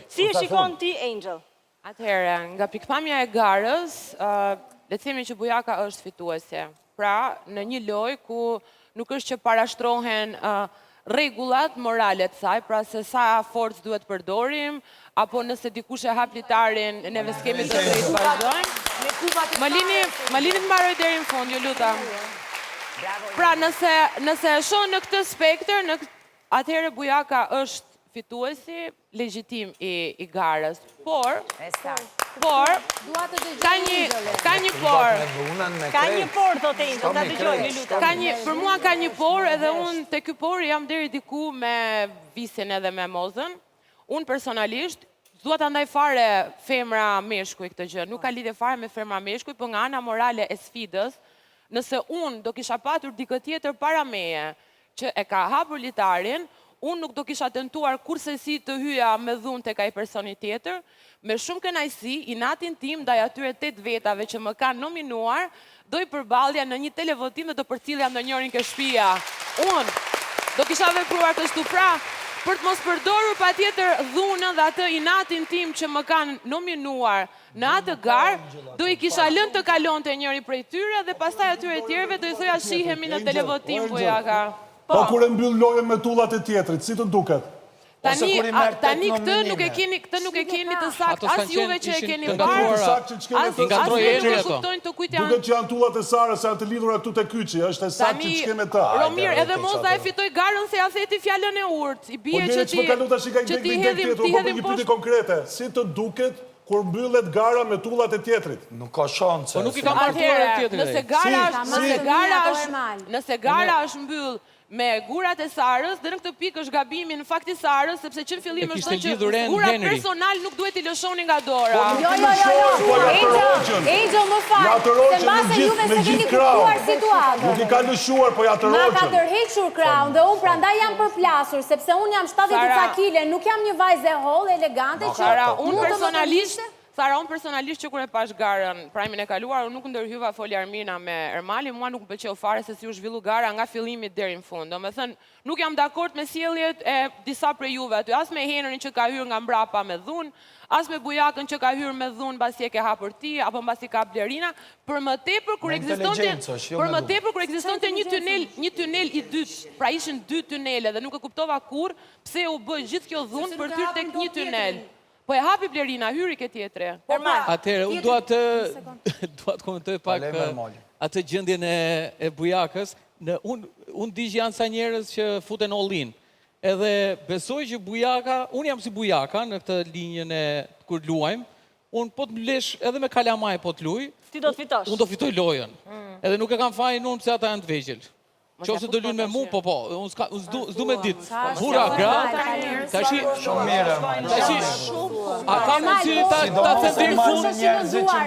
Si e shikon ti, Angel? Atëherë, nga pikpamja e garës, le të themi që Bujaka është fituese. Pra, në një lojë ku nuk është që parashtrohen rregullat morale të saj, pra se sa forcë duhet përdorim, apo nëse dikush e hap litarin, neve s'kemi të drejtë vazhdojmë. Më lini të mbaroj deri në fund, ju lutem. Pra, nëse e shoh në këtë spektër, atëherë Bujaka është fituesi legjitim i garës. Por, ka një por. Ka një por, thotë Angel, ta dëgjojmë, ju lutem. Për mua ka një por, edhe unë te ky por jam deri diku me Visin edhe me Mozën. Unë personalisht dua ta ndaj fare femra meshkuj këtë gjë. Nuk ka lidhje fare me femra meshkuj, por nga ana morale e sfidës, nëse unë do kisha patur dikë tjetër para meje që e ka hapur litarin, unë nuk do kisha tentuar kurse si të hyja me dhunë tek ai personi tjetër, me shumë kënaqësi, inatin tim ndaj atyre 8 vetave që më kanë nominuar, do i përballja në një televotim dhe do përcjellja ndonjërin ke shtëpia. Unë do kisha vepruar kështu, pra, për të mos përdorur patjetër dhunën dhe atë inatin tim që më kanë nominuar në atë garë, do i kisha lënë të kalonte njëri prej tyre dhe pastaj atyre tjerëve do i thoja shihemi në televotim Bujaka. Po kur e mbyll lojën me tullat e tjetrit, si të duket? Tani këtë nuk e keni të saktë, as juve që e keni parë, as juve që kuptojnë të kujt janë. Duket që janë tullat e Sarës, janë të lidhura këtu te kyçi, është e saktë që kemi ta. Romir, edhe Moza e fitoi garën se ja theti fjalën e urtë. I bie që ti hedhim poshtë konkrete. Si të duket kur mbyllet gara me tullat e tjetrit? Nuk ka shanse. Po nuk i kam martuar e tjetrit. Nëse gara është mbyll me gurat e Sarës, dhe në këtë pikë është gabimi në fakti Sarës, sepse që në fillim është thënë që gurat personal nuk duhet i lëshoni nga dora. Jo. Angel, më falë, se mbase juve se keni kuptuar situatën. Nuk i ka lëshuar, po ja të roqën. Ma ka tërhequr kraun dhe unë prandaj jam përplasur, sepse unë jam 70 kile, nuk jam një vajzë e hollë, elegante, që Sara, unë personalisht që kur e pash garën prajmin e kaluar, unë nuk ndërhyva foli Armina me Ermali, mua nuk më pëlqeu fare se si u zhvillu gara nga fillimi deri në fund. Domethënë, nuk jam dakord me sjelljet e disa prej juve aty, as me Henrin që ka hyrë nga mbrapa me dhunë, as me Bujakën që ka hyrë me dhunë mbasi e ke hapur ti, apo mbasi ka Blerina, për më tepër kur ekzistonte një tunel i dytë, pra ishin 2 tunele dhe nuk e kuptova kur pse u bë gjithë kjo dhunë për hyrë tek një tunel. Po e hapi Blerina, hyri ke tjetre. Atëherë, unë dua të komentoj pak atë gjendjen e Bujakës. Unë di që janë sa njerëz që futen all-in. Edhe besoj që Bujaka, unë jam si Bujaka në këtë linjën e kur luajmë, unë po të mlesh edhe me kalamaj po të luaj, ti do të fitosh. Unë do fitoj lojën. Edhe nuk e kam fajin unë pse ata janë të vegjël. Qofse do luajnë me mua, po, unë s'du me ditë. Burra, gra, tashi... Shumë mirë, a ka mundësi ta them deri në fund?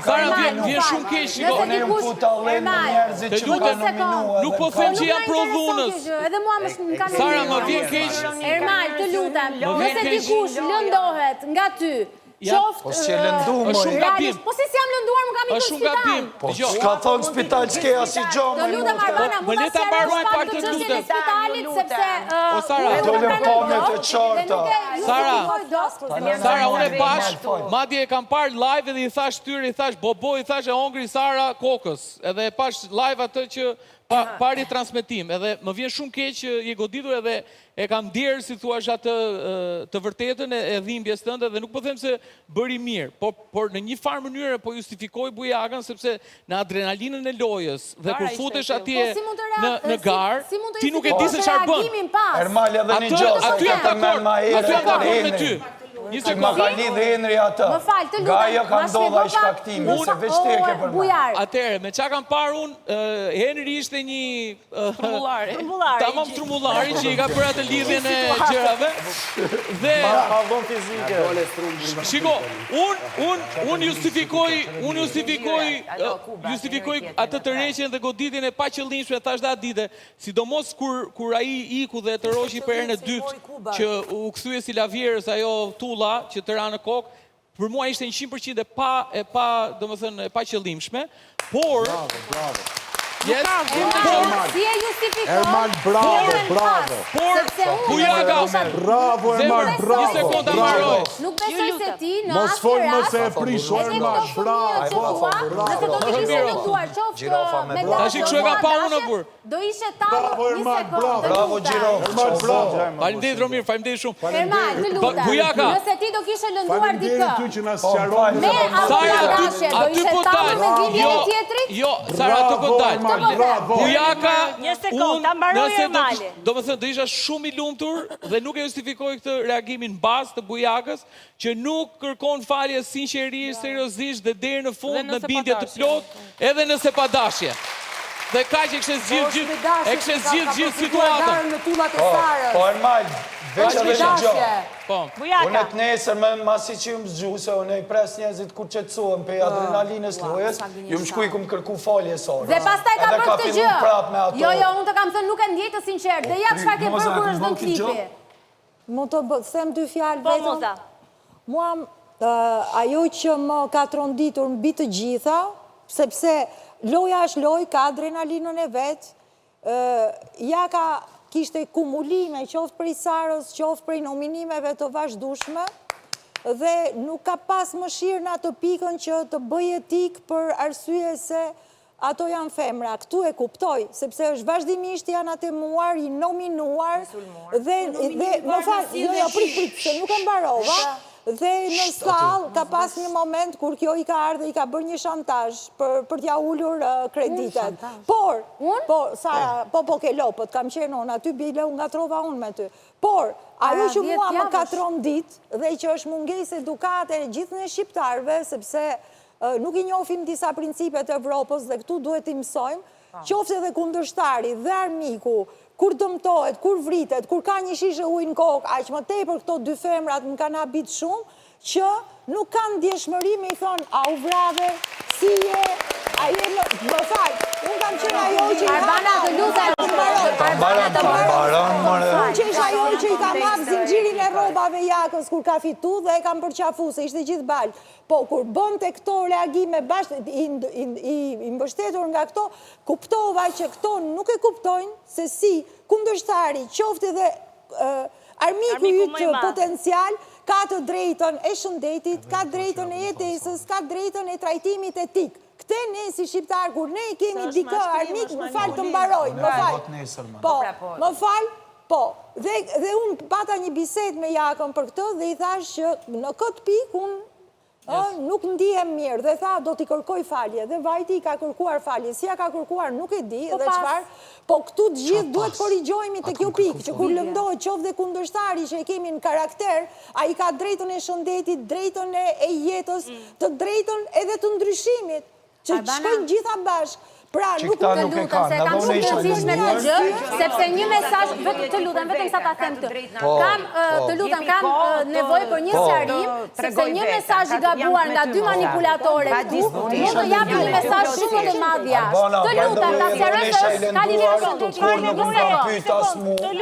Sara, vjen shumë keq, shiko. Ne u futa lënë me njerëzit që më kanë nominuar. Nuk po them që janë pro dhunës. Edhe mua më kanë. Sara, më vjen keq. Ermal, të lutem, nëse dikush lëndohet nga ty, Po si e lëndu, më është shumë gabim. Po si jam lënduar, më kam i të spital. Po s'ka thonë spital s'ke asi gjomë. Do lutem, Armana, më leta mbaroj pak të lutem. O Sara, dolem pamjet e qarta. Sara, unë e pash, madje e kam parë live edhe i thash tyre, i thash Bobo, i thash e hongri Sara kokës. Edhe e pash live atë që pari transmetim. Edhe më vjen shumë keq që je goditur edhe e kam djerë, si thua atë të vërtetën e dhimbjes tënde dhe nuk po them se bëri mirë, por në një farë mënyrë po justifikoj Bujakën sepse në adrenalinën e lojës dhe kur futesh atje në garë, ti nuk e di se çfarë bën. Ermal edhe një gjë, aty jam dakord me ty. Që ma ka lidhë Henri atë. Gaja ka ndodha i shkaktimi, se veç ti e ke përma. Atere, me qa kam parë unë, Henri ishte një... Trumullari. Tamam trumullari që i ka për atë lidhjen e gjërave. Dhe... Shiko, unë justifikoj atë të reqen dhe goditjen e pa qëllimshme, thash dhe atë dite, sidomos kur aji iku dhe të roqi për herën e dytë, që u kthye si lavjerës ajo tulla që të ra në kokë, për mua ishte 100% e pa qëllimshme, por Yes. Si e justifikon? Ermal, bravo. Sepse Bujaka. Bravo, Ermal, Një bravo. sekundë marroj. Nuk besoj se ti në Mos asnjë fol më rast. se e prish, Ermal, bravo. Nëse do të kishte lënduar qoftë me Tash kështu e ka pa unë bur. do ishe tallë Bravo, një Ermal, sekondë. Bravo, Gjiro. Ermal, bravo. Faleminderit Romir, faleminderit shumë. Ermal, të lutem. Bujaka. Nëse ti do kishe lënduar Faleminderit dikë ty që na sqaron. me Sara, autodashe, do aty ishe po tallë me dal. vindjen e tjetrit? Jo, Sara, aty po dal. Bravo. Bujaka, Një sekundë, ta mbaroj Ermali. do më thënë, do isha shumë i lumtur dhe nuk e justifikoj këtë reagimin bazë të Bujakës, që nuk kërkon falje sinqerisht, seriozisht dhe deri në fund në bindje të plot, edhe nëse pa dashje. Dhe kaq e kishte zgjidh gjithë situatën. Po, Ermal, veç edhe në gjohë. Po. Unë Bujaka. të nesër me masi që ju më zgju, se unë e pres njerëzit kur qetësohen pe adrenalinës lojës, ju më shkuj ku më kërku falje sora. Dhe pastaj ka bërë këtë gjë. Prap me ato. Jo, unë të kam thënë nuk e ndjej të sinqert. Dhe ja çfarë ke bërë kur është dhënë klipi. Mund të them dy fjalë Po, Moza. Mua ajo që më ka tronditur mbi të gjitha, sepse loja është lojë, ka adrenalinën e vet, ja kishte kumulime, qoftë prej Sarës, qoftë prej nominimeve të vazhdueshme, dhe nuk ka pas mëshirë në atë pikën që të bëj etik për arsye se ato janë femra. Këtu e kuptoj, sepse është vazhdimisht janë atemuar, i nominuar, dhe më fal, jo, prit, se nuk e mbarova. Dhe në sallë ka pas një moment kur kjo i ka ardhe, i ka bërë një shantazh për t'ja ullur kreditet. Por, Sara, po ke lopët, kam qenë unë, aty bile unë nga trova unë me ty. Por, ajo që mua më ka trondit dhe që është mungesë edukate gjithë në shqiptarve, sepse nuk i njohim disa principet e Evropës dhe këtu duhet i mësojmë, qoftë edhe kundërshtari dhe armiku, kur dëmtohet, kur vritet, kur ka një shishe ujë në kokë, aq më tepër këto dy femrat më kanë habit shumë, që nuk kanë ndjeshmëri me i thonë, a u vrave, si je, a je më fal, unë kam qenë ajo që i Arbana, të lutem. Unë që isha ajo që i kam hapë zinxhirin e rrobave Jakës kur ka fitu dhe e kam përqafu, se ishte gjithë balë. Po, kur bënte këto reagime bashkë, i mbështetur nga këto, kuptova që këto nuk e kuptojnë se si kundërshtari, qoftë edhe armiku ytë potencial, ka të drejtën e shëndetit, ka drejtën e jetesës, ka drejtën e trajtimit etik. Këte ne si shqiptar, kur ne kemi dikë armik, më falë të mbaroj, më falë. Po, më falë, po. Dhe unë pata një bisedë me Jakën për këtë dhe i thash që në këtë pikë unë nuk ndihem mirë dhe tha do t'i kërkoj falje dhe vajti i ka kërkuar falje, si ja ka kërkuar nuk e di dhe çfarë, po këtu të gjithë duhet korrigjojmë të kjo pikë, që kur lëndohet qoftë dhe kundërshtari që e kemi në karakter, a i ka drejtën e shëndetit, drejtën e jetës, të drejtën edhe të ndryshimit, që shkojnë gjitha bashkë. Pra, nuk të lutem, se kam shumë rëndësishme të gjë, sepse një mesazh, të lutem, vetëm sa ta them këtë. Të lutem, kam nevojë për një sqarim, sepse një mesazh i gabuar nga dy manipulatorë këtu, mund të japë një mesazh shumë të madh jashtë. Të lutem, ta sqaroj se ka lidhje me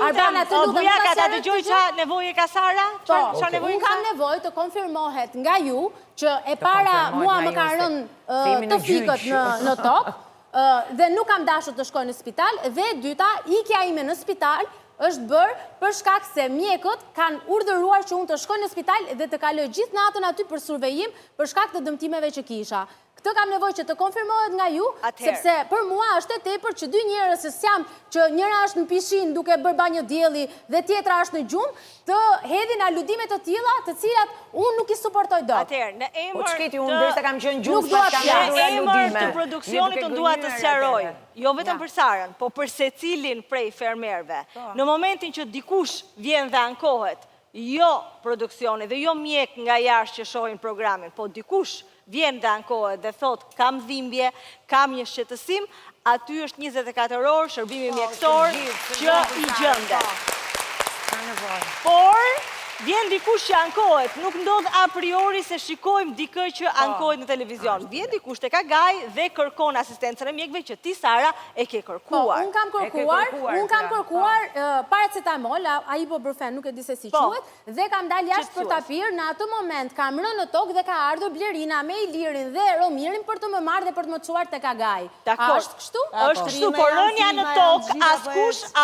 Arbana, të lutem, Bujaka, ta dëgjoj qa nevojë ka Sara? Unë kam nevojë të konfirmohet nga ju që e para mua më ka rënë të fikët në tokë, dhe nuk kam dashur të shkoj në spital, dhe dyta, ikja ime në spital është bërë për shkak se mjekët kanë urdhëruar që unë të shkoj në spital dhe të kaloj gjithë natën aty për survejim për shkak të dëmtimeve që kisha. Këtë kam nevojë që të konfirmohet nga ju, sepse për mua është e tepër që dy njerëz që njëra është në pishin duke bërë banjo dielli dhe tjetra është në gjumë, të hedhin aludime të tilla, të cilat unë nuk i suportoj dot. Atëherë, në emër të produksionit unë dua të sqaroj, jo vetëm për Sarën, po për secilin prej fermerëve. Në momentin që dikush vjen dhe ankohet, jo produksioni dhe jo mjek nga jashtë që shohin programin, po dikush vjen dhe ankohet dhe thot kam dhimbje, kam një shqetësim, aty është 24 orë shërbimi mjekësor që i gjëndet. Por, vjen dikush që ankohet, nuk ndodh a priori se shikojmë dikë që ankohet në televizion. Vjen dikush tek Agaj dhe kërkon asistencën e mjekëve që ti Sara e ke kërkuar. Unë kam kërkuar paracetamol, ai ibuprofen, nuk e di se si quhet, dhe kam dalë jashtë për tapir, në atë moment kam rënë në tokë dhe ka ardhur Blerina me Ilirin dhe Romirin për të më marrë dhe për të më çuar tek Agaj. A është kështu? Është kështu, por rënja në tokë,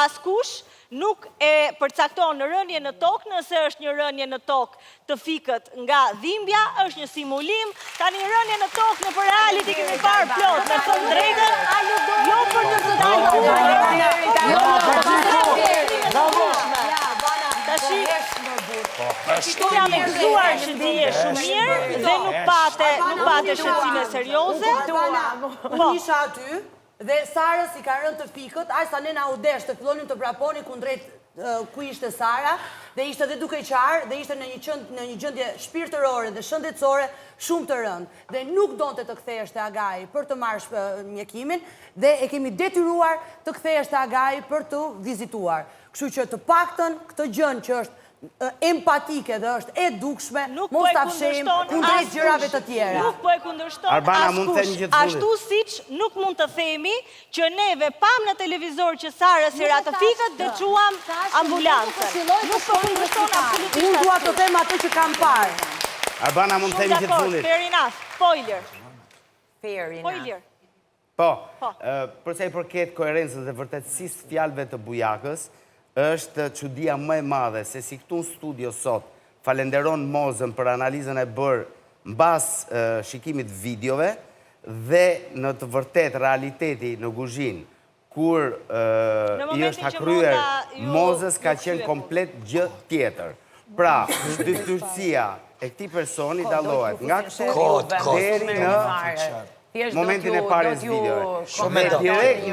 askush nuk e përcakton në rënje në tokë, nëse është një rënje në tokë të fikët nga dhimbja, është një simulim, tani rënje në tokë në për reality kemi parë plot, me thënë drejtën, jo për të të Tashi, jam e gëzuar që dije shumë mirë dhe nuk pate shqetësime serioze. Unë isha aty, dhe Sarës i ka rënë të fikët, aq sa nena u desh të fillonin të vraponi kundrejt ku ishte Sara, dhe ishte dhe duke qarë, dhe ishte në një gjendje shpirtërore dhe shëndetësore shumë të rëndë. Dhe nuk donte të kthehej te Agaj për të marrë mjekimin, dhe e kemi detyruar të kthehej te Agaj për të vizituar. Kështu që të paktën këtë gjën që është empatike dhe është e dukshme, mos ta fshejmë kundrejt gjërave të tjera. Nuk po e kundërshton askush. Ashtu siç nuk mund të themi që neve pam në televizor që Sara si ratafikat dhe quam ambulancën. Nuk po kundërshton absolutisht. Unë dua të them atë që kam parë. Arbana, mund të themi që të fundit. Fair enough. Spoiler. Spoiler. Po, përsa i përket koherencës dhe vërtetësisë fjalëve të Bujakës, është çudia më e madhe se si këtu në studio sot falenderon Mozën për analizën e bërë mbas shikimit videove dhe në të vërtet realiteti në kuzhinë kur i është hakryer Mozës ka qenë komplet gjë tjetër. Pra, shtyptyrësia e këtij personi dallohet nga këtu deri në momentin e parës videove. Dhe direkt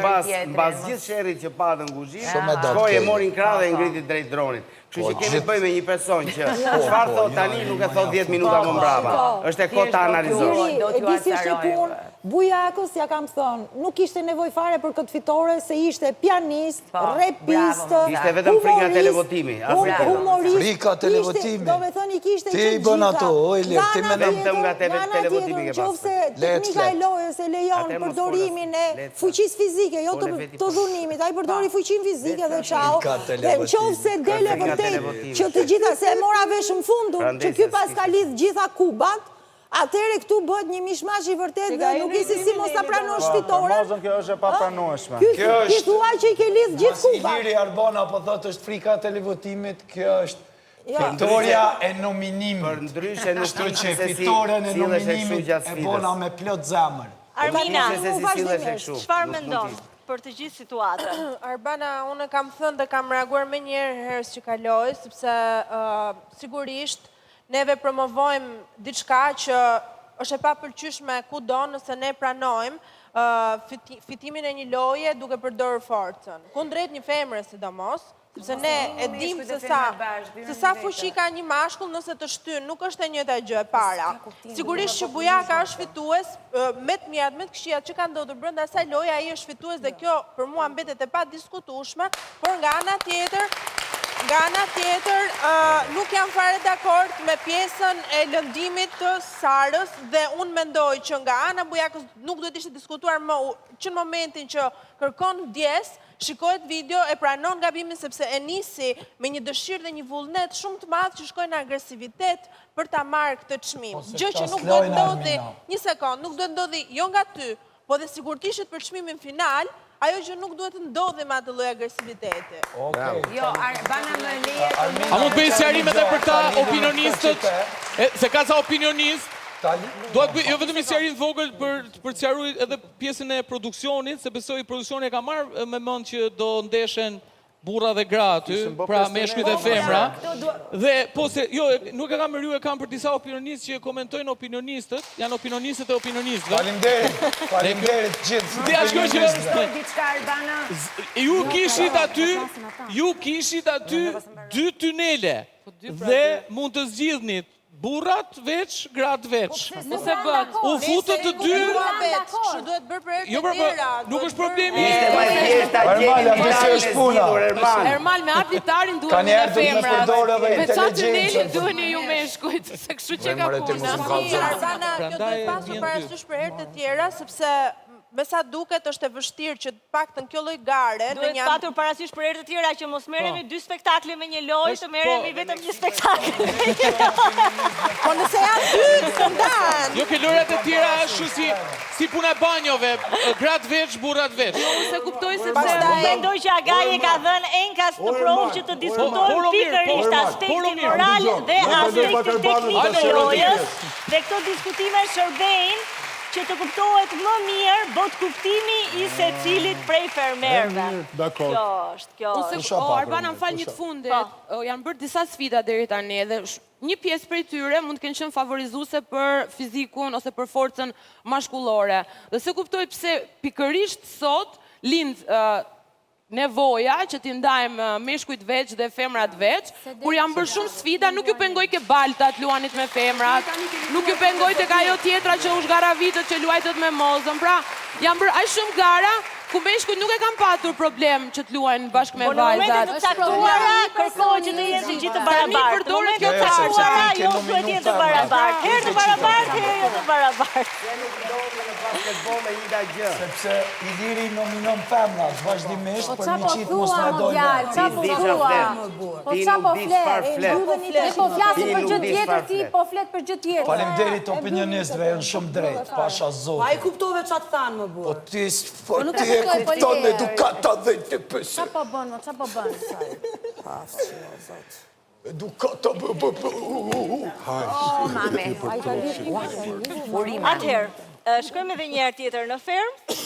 mbas gjithë sherrit që patën kuzhinë, shkoi e mori në krah dhe ngriti drejt dronit. Kështu që kemi të bëjmë me një person që çfarë thot tani nuk e thot 10 minuta më mbrapa. Është e kohë ta analizosh. E di si ishte punë, Bujakës ja kam thënë, nuk ishte nevojë fare për këtë fitore se ishte pianist, repist, ishte vetëm frika televotimi. Frika televotimi. Do me thënë i kishte ti i bën ato, Ilir, ti me vetëm nga televotimi ke pasur. Qofse teknika e lojës e lejon përdorimin e fuqisë fizike, jo të dhunimit, ai përdori fuqinë fizike dhe çao. Dhe qofse dele vërtet që të gjitha se e mora vesh në fundur, që ky pas ka lidh gjitha kubat, atëre këtu bëhet një mishmash i vërtet dhe nuk isi si mos ta pranosh fitoren. Mozën, kjo është e papranueshme. Ky thua që i ke lidh gjithë kubat. Iliri Arbana po thotë është frika televotimit, kjo është fitoria e nominimit. Për ndryshe nuk Kështu që fitoren e nominimit e bona me plot zemër. Armina, çfarë mendon për të gjithë situatën? Arbana, unë kam thënë dhe kam reaguar me njerë herës që kaloj, sepse sigurisht neve promovojmë diçka që është e papëlqyeshme kudo nëse ne pranojmë fitimin e një loje duke përdorur forcën. Kundrejt një femre sidomos, sepse ne e dim se sa fuqi ka një mashkull nëse të shtyn, nuk është e njëjta gjë e para. Sigurisht që Bujaka është fitues me të mirat, me të këqijat që kanë ndodhur brenda asaj loje, ai është fitues dhe kjo për mua mbetet e padiskutueshme, por nga ana tjetër, nuk jam fare dakord me pjesën e lëndimit të Sarës dhe unë mendoj që nga ana Bujakës nuk duhet ishte diskutuar më që në momentin që kërkon vdes, shikohet video e pranon gabimin sepse e nisi me një dëshirë dhe një vullnet shumë të madh që shkoi në agresivitet për ta marrë këtë çmim. Gjë që nuk do të ndodhi, një sekond, nuk do të ndodhi jo nga ty, po dhe sigurtisht për çmimin final, ajo që nuk duhet të ndodhi me atë lloj agresiviteti. Jo, Arbana më leje. A mund bëj sqarim edhe për ta opinionistët? Se ka sa opinionistë. Jo vetëm një sqarim të vogël për të sqaruar edhe pjesën e produksionit, se besoj produksioni e ka marrë me mend që do ndeshen burra dhe gra aty, pra meshkujt e femra. Dhe po se, jo, nuk e kam rryu, e kam për disa opinionistë që komentojnë opinionistët, janë opinionistët e opinionistëve. Faleminderit gjithë. Dhe ashtu që ju kishit aty 2 tunele dhe mund të zgjidhnit burrat veç, gratë veç. Nëse bët. U futët të dy... Kështu duhet bërë për herë Jo, të tjera. nuk është problemi. Ishte ma thjeshta gjeni Ermal, është puna. Ermal, me arbitrarin duhet Ka një njerë të një femrat. përdore dhe Me qatë inteligencë. duhet një ju meshkujt, se kështu që ka puna. Arsana, kjo duhet pasur parasysh për herë të tjera, sepse me sa duket është e vështirë që paktën kjo lloj gare Duhet patur parasysh për herë të tjera që mos merremi dy spektakle me një lojë, të merremi vetëm një spektakl me një lojë. Po nëse janë dy të ndahen. Jo, ke lojrat e tjera është si puna e banjove, gratë veç, burrat veç. Unë se kuptoj se Unë mendoj që Agaje ka dhënë enkas të provë që të diskutojmë pikërisht aspektin moral dhe aspektin teknik të lojës, dhe këto diskutime shërbejnë që të kuptohet më mirë bot kuptimi i secilit prej fermerëve. Dakor. Kjo është, kjo është. Ose, Arbana, më falë një të fundit, janë bërë disa sfida deri tani dhe një pjesë prej tyre mund të kenë qenë favorizuese për fizikun ose për forcën mashkullore. Dhe se kuptoj pse pikërisht sot lind nevoja që t'i ndajmë meshkujt veç dhe femrat veç, kur janë bërë shumë sfida, nuk ju pengoj ke baltat luanit me femrat, nuk ju pengoj të ka jo tjetra që u shgaravitët që luajtët me mozën, pra janë bërë aq shumë gara, ku meshkujt nuk e kam patur problem që të luajnë bashkë me Po në momentet vajzat. të caktuara, kërkohet që të jenë të gjithë të barabartë. Në momentet të caktuara, jo duhet jenë të barabartë. Herë të barabartë, herë jo të barabartë. Sepse Iliri nominon femrat vazhdimisht për një qitë mos thua, me dojnë. qa po thua? Po qa po flet? E po flasin për gjë tjetër, ti po flet për gjë tjetër. Faleminderit opinionistëve, janë shumë drejt, pasha A zotë. i kuptove qa të thanë më burë? Po ti e kupton edukata dhe të pëse. Qa po bën, qa po bën? Edukata Atëherë, shkojmë edhe një herë tjetër në fermë,